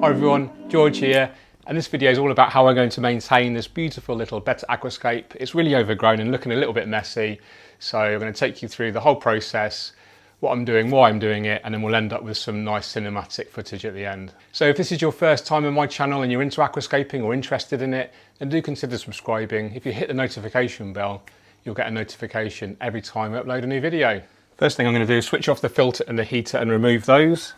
Hi everyone, George here, and this video is all about how I'm going to maintain this beautiful little Betta Aquascape. It's really overgrown and looking a little bit messy, so I'm going to take you through the whole process, what I'm doing, why I'm doing it, and then we'll end up with some nice cinematic footage at the end. So if this is your first time on my channel and you're into aquascaping or interested in it, then do consider subscribing. If you hit the notification bell, you'll get a notification every time I upload a new video. First thing I'm going to do is switch off the filter and the heater and remove those.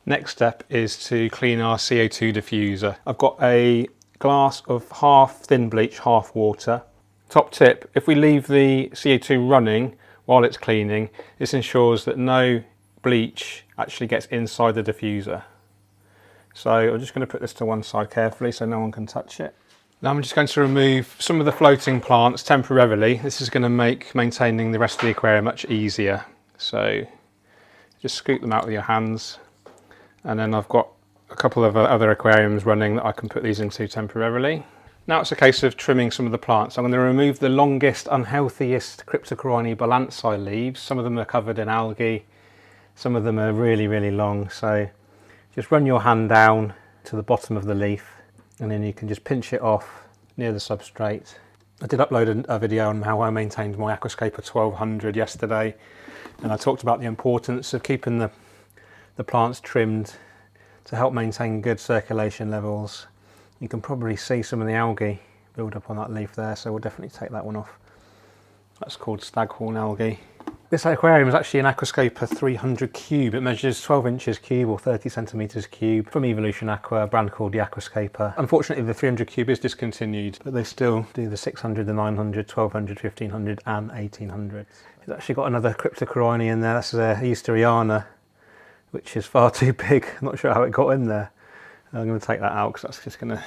Next step is to clean our CO2 diffuser. I've got a glass of half thin bleach, half water. Top tip, if we leave the CO2 running while it's cleaning, this ensures that no bleach actually gets inside the diffuser. So I'm just going to put this to one side carefully so no one can touch it. Now I'm just going to remove some of the floating plants temporarily. This is going to make maintaining the rest of the aquarium much easier. So just scoop them out with your hands. And then I've got a couple of other aquariums running that I can put these into temporarily. Now it's a case of trimming some of the plants. I'm going to remove the longest, unhealthiest Cryptocorini balansae leaves. Some of them are covered in algae, some of them are really, really long. So just run your hand down to the bottom of the leaf and then you can just pinch it off near the substrate. I did upload a video on how I maintained my Aquascaper 1200 yesterday, and I talked about the importance of keeping the plants trimmed to help maintain good circulation levels. You can probably see some of the algae build up on that leaf there, so we'll definitely take that one off. That's called staghorn algae. This aquarium is actually an Aquascaper 300 cube. It measures 12 inches cube or 30 centimeters cube from Evolution Aqua, a brand called the Aquascaper. Unfortunately the 300 cube is discontinued, but they still do the 600, the 900, 1200, 1500 and 1800. It's actually got another Cryptocorini in there. That's a Eusteriana, which is far too big. I'm not sure how it got in there. I'm going to take that out because that's just going to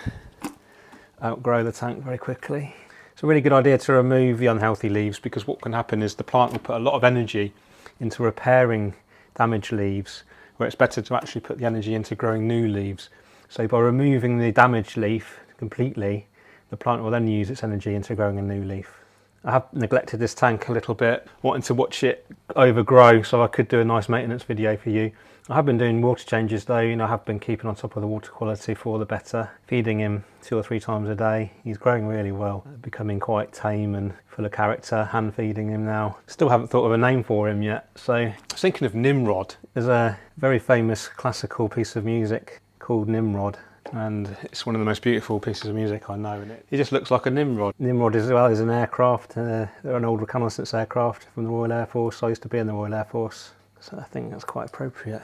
outgrow the tank very quickly. It's a really good idea to remove the unhealthy leaves, because what can happen is the plant will put a lot of energy into repairing damaged leaves, where it's better to actually put the energy into growing new leaves. So by removing the damaged leaf completely, the plant will then use its energy into growing a new leaf. I have neglected this tank a little bit, wanting to watch it overgrow so I could do a nice maintenance video for you. I have been doing water changes though, I have been keeping on top of the water quality for the Betta, feeding him 2 or 3 times a day. He's growing really well, becoming quite tame and full of character, hand feeding him now. Still haven't thought of a name for him yet, so I was thinking of Nimrod. There's a very famous classical piece of music called Nimrod, and it's one of the most beautiful pieces of music I know, and it just looks like a Nimrod. Nimrod as well is an aircraft, they're an old reconnaissance aircraft from the Royal Air Force. I used to be in the Royal Air Force, so I think that's quite appropriate.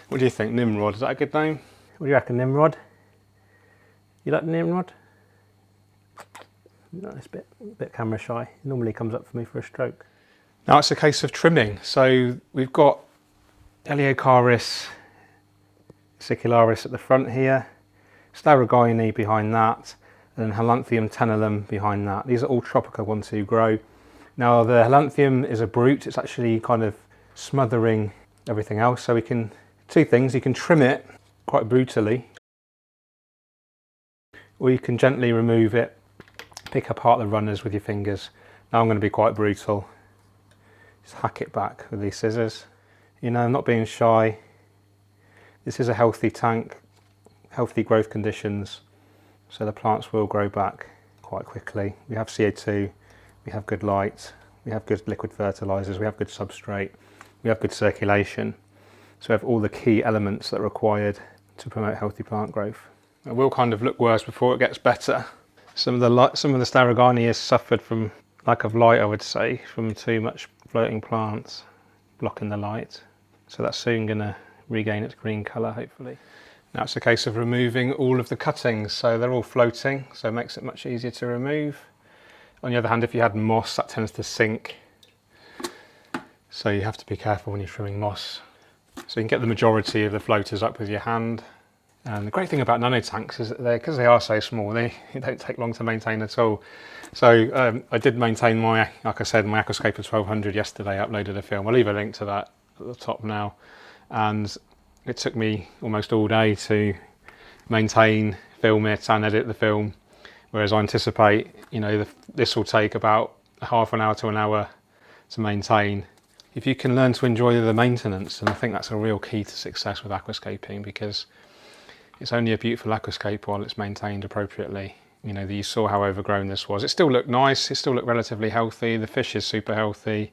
What do you think, Nimrod? Is that a good name? What do you reckon, Nimrod? You like Nimrod? No, it's a bit camera shy. It normally comes up for me for a stroke. Now it's a case of trimming. So we've got Eleocharis, acicularis at the front here, Starogini behind that, and Halanthium tenellum behind that. These are all Tropica 1-2 grow. Now the Halanthium is a brute. It's actually kind of smothering everything else. So we can, two things, you can trim it quite brutally, or you can gently remove it, pick apart the runners with your fingers. Now I'm going to be quite brutal. Just hack it back with these scissors. I'm not being shy. This is a healthy tank, healthy growth conditions, so the plants will grow back quite quickly. We have CO2, we have good light, we have good liquid fertilizers, we have good substrate, we have good circulation. So we have all the key elements that are required to promote healthy plant growth. It will kind of look worse before it gets better. Some of the Starogini has suffered from lack of light, I would say, from too much floating plants blocking the light. So that's soon going to regain its green colour, hopefully. Now it's a case of removing all of the cuttings, so they're all floating, so it makes it much easier to remove. On the other hand, if you had moss, that tends to sink, so you have to be careful when you're trimming moss. So you can get the majority of the floaters up with your hand. And the great thing about nano tanks is that because they are so small, they don't take long to maintain at all. So I did maintain my, like I said, my Aquascaper 1200 yesterday. I uploaded a film. I'll leave a link to that at the top now. And it took me almost all day to maintain, film it and edit the film, whereas I anticipate this will take about half an hour to an hour to maintain. if you can learn to enjoy the maintenance, and I think that's a real key to success with aquascaping, because it's only a beautiful aquascape while it's maintained appropriately. You know, you saw how overgrown this was. It still looked nice, it still looked relatively healthy, the fish is super healthy,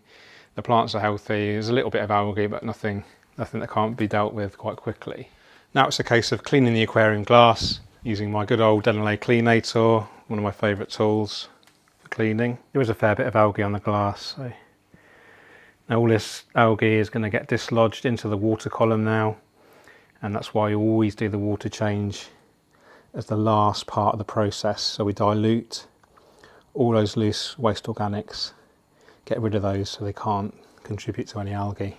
the plants are healthy, there's a little bit of algae, but nothing that can't be dealt with quite quickly. Now it's a case of cleaning the aquarium glass using my good old Denelay Cleanator, one of my favourite tools for cleaning. There is a fair bit of algae on the glass, so now all this algae is going to get dislodged into the water column now, and that's why you always do the water change as the last part of the process. So we dilute all those loose waste organics, get rid of those so they can't contribute to any algae.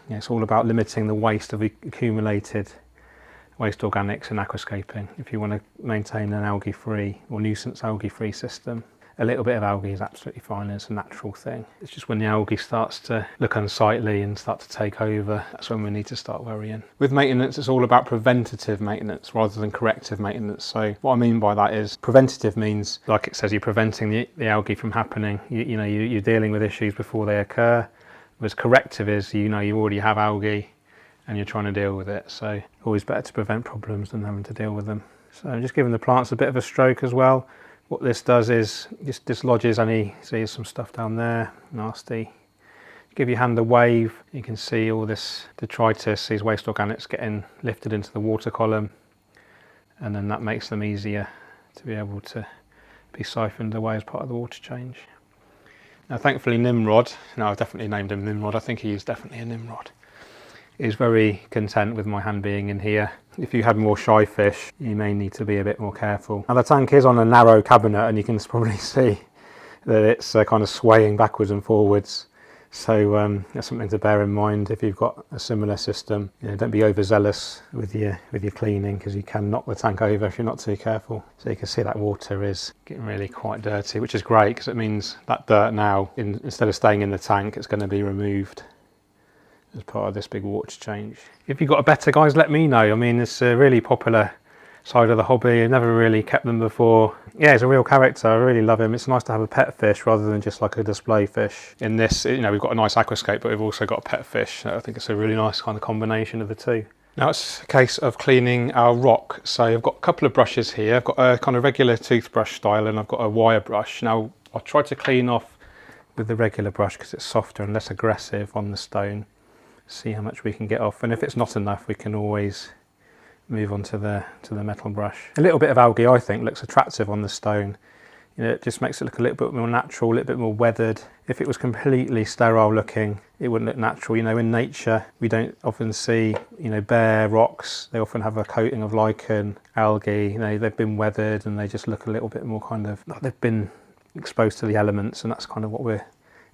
Yeah, it's all about limiting the waste of accumulated waste organics in aquascaping. If you want to maintain an algae-free or nuisance algae-free system, a little bit of algae is absolutely fine. It's a natural thing. It's just when the algae starts to look unsightly and start to take over, that's when we need to start worrying. With maintenance, it's all about preventative maintenance rather than corrective maintenance. So what I mean by that is preventative means, like it says, you're preventing the algae from happening. You're dealing with issues before they occur. Whereas corrective is, you already have algae and you're trying to deal with it. So always better to prevent problems than having to deal with them. So I'm just giving the plants a bit of a stroke as well. What this does is just dislodges any, see some stuff down there, nasty. Give your hand a wave, you can see all this detritus, these waste organics getting lifted into the water column, and then that makes them easier to be able to be siphoned away as part of the water change. Now thankfully Nimrod, now I've definitely named him Nimrod, I think he is definitely a Nimrod, is very content with my hand being in here. If you had more shy fish, you may need to be a bit more careful. Now the tank is on a narrow cabinet and you can probably see that it's kind of swaying backwards and forwards. So that's something to bear in mind if you've got a similar system. Don't be overzealous with your cleaning, because you can knock the tank over if you're not too careful. So you can see that water is getting really quite dirty, which is great because it means that dirt now, instead of staying in the tank, it's going to be removed as part of this big water change. If you've got a Betta, guys, let me know. I mean, it's a really popular side of the hobby. I've never really kept them before. Yeah, he's a real character. I really love him. It's nice to have a pet fish rather than just like a display fish. In this, we've got a nice aquascape, but we've also got a pet fish. I think it's a really nice kind of combination of the two. Now it's a case of cleaning our rock. So I've got a couple of brushes here. I've got a kind of regular toothbrush style and I've got a wire brush. Now I'll try to clean off with the regular brush because it's softer and less aggressive on the stone. See how much we can get off, and if it's not enough we can always move on to the metal brush. A little bit of algae, I think, looks attractive on the stone. It just makes it look a little bit more natural, a little bit more weathered. If it was completely sterile looking, it wouldn't look natural. In nature we don't often see bare rocks. They often have a coating of lichen, algae. They've been weathered and they just look a little bit more kind of like they've been exposed to the elements, and that's kind of what we're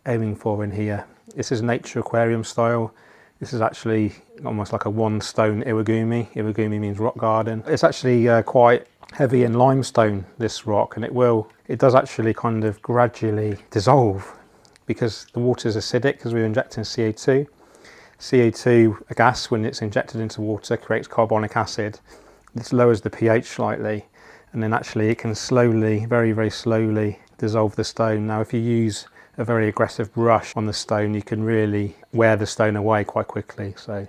aiming for in here. This is nature aquarium style. This is actually almost like a one stone iwagumi. Iwagumi means rock garden. It's actually quite heavy in limestone, this rock, and it does actually kind of gradually dissolve because the water is acidic because we're injecting CO2. CO2, a gas, when it's injected into water, creates carbonic acid. This lowers the pH slightly, and then actually it can slowly, very, very slowly dissolve the stone. Now if you use a very aggressive brush on the stone, you can really wear the stone away quite quickly. So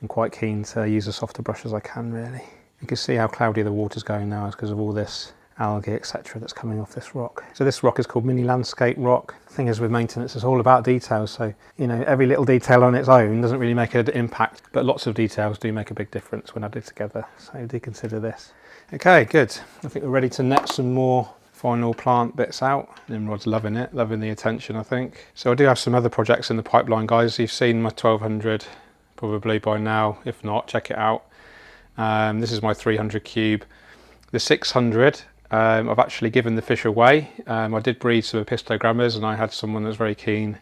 I'm quite keen to use a softer brush as I can, really. You can see how cloudy the water's going now because of all this algae, etc. that's coming off this rock. So this rock is called Mini Landscape rock. The thing is with maintenance, it's all about details. So every little detail on its own doesn't really make an impact, but lots of details do make a big difference when added together. So do consider this. Okay, good. I think we're ready to net some more final plant bits out. Nimrod's loving it, loving the attention, I think. So I do have some other projects in the pipeline, guys. You've seen my 1200 probably by now. If not, check it out. This is my 300 cube. The 600, I've actually given the fish away. I did breed some opistogrammas and I had someone that was very keen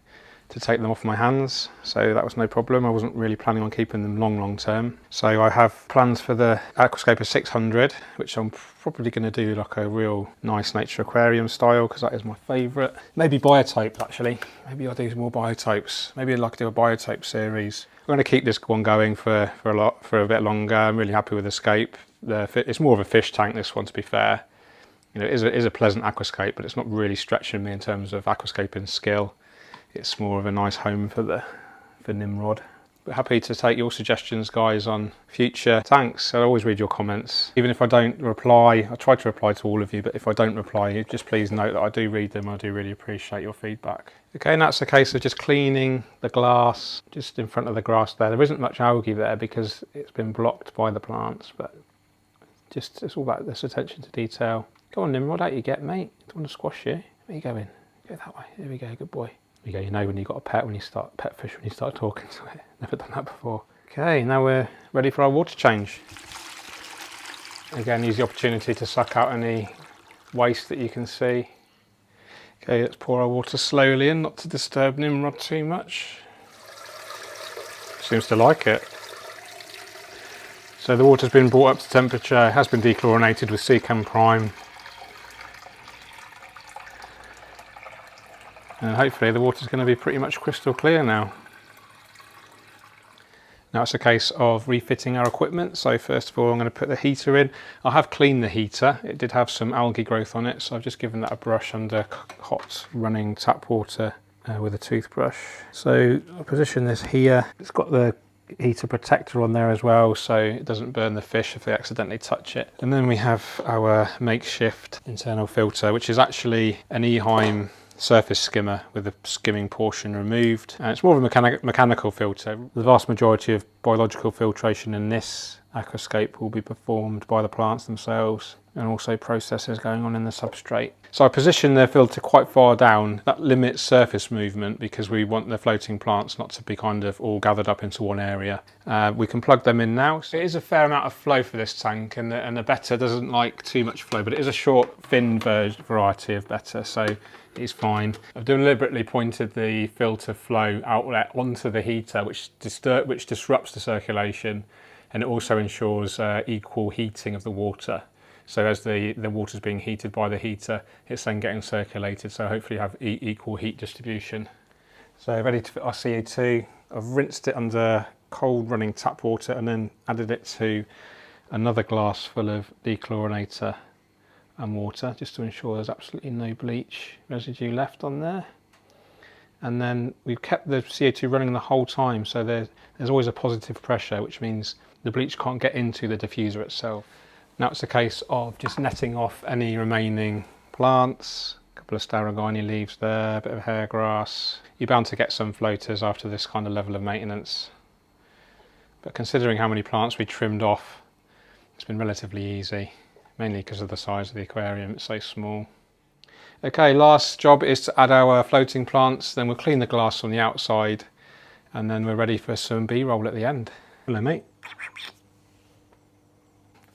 to take them off my hands, so that was no problem. I wasn't really planning on keeping them long term. So I have plans for the Aquascaper 600, which I'm probably going to do like a real nice nature aquarium style because that is my favourite. Maybe biotope actually. Maybe I'll do some more biotopes. Maybe I'd like to do a biotope series. I'm going to keep this one going for a bit longer. I'm really happy with the scape. It's more of a fish tank, this one, to be fair. It is a pleasant aquascape, but it's not really stretching me in terms of aquascaping skill. It's more of a nice home for the for Nimrod. But happy to take your suggestions, guys, on future tanks. I always read your comments. Even if I don't reply, I try to reply to all of you, but if I don't reply, just please note that I do read them. I do really appreciate your feedback. Okay, and that's a case of just cleaning the glass just in front of the grass there. There isn't much algae there because it's been blocked by the plants, but just it's all about this attention to detail. Go on, Nimrod, out you get, mate. Don't want to squash you. Where you going? Go that way. There we go, good boy. There you go, you know when you've got a pet, when you start pet fish, when you start talking to it. Never done that before. Okay, now we're ready for our water change. Again, use the opportunity to suck out any waste that you can see. Okay, let's pour our water slowly in, not to disturb Nimrod too much. Seems to like it. So the water's been brought up to temperature, has been dechlorinated with Secam Prime. And hopefully the water's going to be pretty much crystal clear now. Now it's a case of refitting our equipment. So first of all, I'm going to put the heater in. I have cleaned the heater. It did have some algae growth on it, so I've just given that a brush under hot running tap water with a toothbrush. So I'll position this here. It's got the heater protector on there as well, so it doesn't burn the fish if they accidentally touch it. And then we have our makeshift internal filter, which is actually an Eheim surface skimmer with the skimming portion removed, and it's more of a mechanical filter. The vast majority of biological filtration in this aquascape will be performed by the plants themselves, and also processes going on in the substrate. So I position the filter quite far down. That limits surface movement because we want the floating plants not to be kind of all gathered up into one area. We can plug them in now. So it is a fair amount of flow for this tank, and the Betta doesn't like too much flow, but it is a short, thin variety of Betta, so it's fine. I've deliberately pointed the filter flow outlet onto the heater, which disrupts the circulation, and it also ensures equal heating of the water. So as the water's being heated by the heater, it's then getting circulated, so hopefully you have equal heat distribution. So ready to fit our CO2. I've rinsed it under cold running tap water and then added it to another glass full of dechlorinator and water, just to ensure there's absolutely no bleach residue left on there. And then we've kept the CO2 running the whole time, so there's always a positive pressure, which means the bleach can't get into the diffuser itself. Now it's a case of just netting off any remaining plants, a couple of Staragini leaves there, a bit of hair grass. You're bound to get some floaters after this kind of level of maintenance. But considering how many plants we trimmed off, it's been relatively easy, mainly because of the size of the aquarium, it's so small. Okay, last job is to add our floating plants, then we'll clean the glass on the outside, and then we're ready for some B-roll at the end. Hello, mate.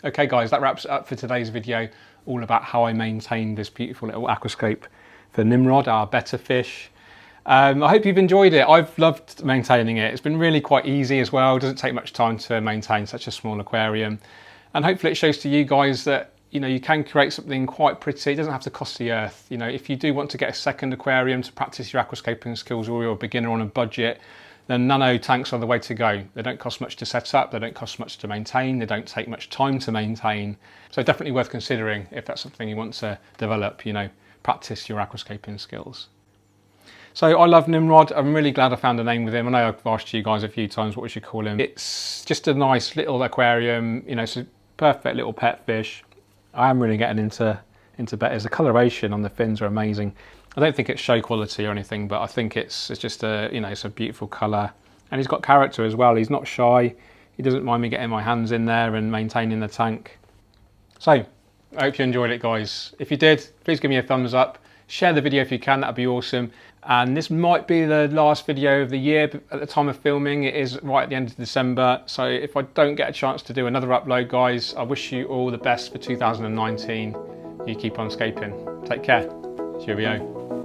Okay guys, that wraps it up for today's video, all about how I maintain this beautiful little aquascape for Nimrod, our Betta fish. I hope you've enjoyed it. I've loved maintaining it. It's been really quite easy as well. It doesn't take much time to maintain such a small aquarium. And hopefully it shows to you guys that you can create something quite pretty. It doesn't have to cost the earth. If you do want to get a second aquarium to practice your aquascaping skills, or you're a beginner on a budget, then nano tanks are the way to go. They don't cost much to set up, they don't cost much to maintain, they don't take much time to maintain. So definitely worth considering if that's something you want to develop, practice your aquascaping skills. So I love Nimrod. I'm really glad I found a name with him. I know I've asked you guys a few times what we should call him. It's just a nice little aquarium, it's a perfect little pet fish. I am really getting into Bettas. The coloration on the fins are amazing. I don't think it's show quality or anything, but I think it's just it's a beautiful colour, and he's got character as well. He's not shy. He doesn't mind me getting my hands in there and maintaining the tank. So I hope you enjoyed it, guys. If you did, please give me a thumbs up. Share the video if you can, that'd be awesome. And this might be the last video of the year at the time of filming. It is right at the end of December. So if I don't get a chance to do another upload, guys, I wish you all the best for 2019. You keep on scaping. Take care. Cheerio.